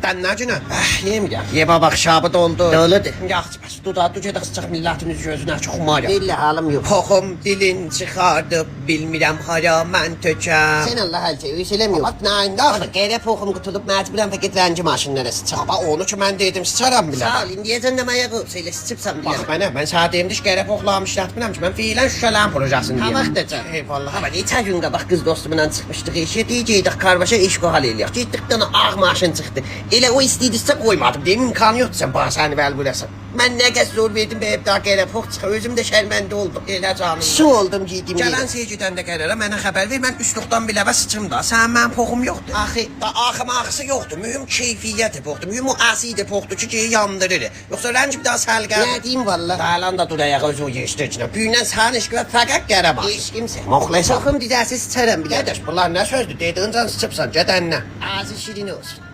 Dən nə günə? Yeməyəm. Ye baba şabı doldu. Doludur. Yaxşı, bəs dudağı ducaq çıxacaq millətin üz gözünə çox xumar ya. Billə halım yox. Poxum dilin çıxardı, bilmirəm hara mən tökəm. Sən Allah həl şey eləmir. Baba nəyin daxil? Qərə poxum qutulub məcburən fəqət rəngi maşınlara sıçar. Baba onu ki mən dedim sıçaram bilə. Sağ ol, indiyəcən nəməyə qılıb, elə sıçıbsan Bax bilə. mənə, mən sənə deyim ki, qərə poxlamış işlətmirəm ki, mən fiilən şüşələrin projesini Ha deyim. vaxtacan. Eyvallah. Hava neçə gün qabaq qız dostumla çıxmışdıq işə, deyəcəkdik karvaşa iş qohal eləyək. Getdik dana ağ maşın çıxdı. Elə o istəyirsə qoymadım. Deyim imkanı yoxdur sən bana səni vəl burasın. Mən nə qəs zor verdim be daha qərə pox çıxır. Özüm də şərməndə oldum. Elə canım. Su oldum giydim. Gələn seyircidən də qərara mənə xəbər ver, mən üsluqdan biləvə sıçım da. Sən mənim poxum yoxdur. Axı Da axım axısı yoxdur. Mühüm keyfiyyəti poxdur. Mühüm o asidi poxdur ki, yandırır. Yoxsa rəng bir daha səlqə. nə deyim valla. Dalan da dur ayağa özü o yeşdircinə. Büyünən sənin eşqə fəqət qərə bax. Eşqimsən. Moxlesan. Poxum dizəsiz çıxaram bilə. Qardaş, bunlar nə sözdür? Dediğin can sıçıbsan, gedəndən. Ağzı şirin olsun.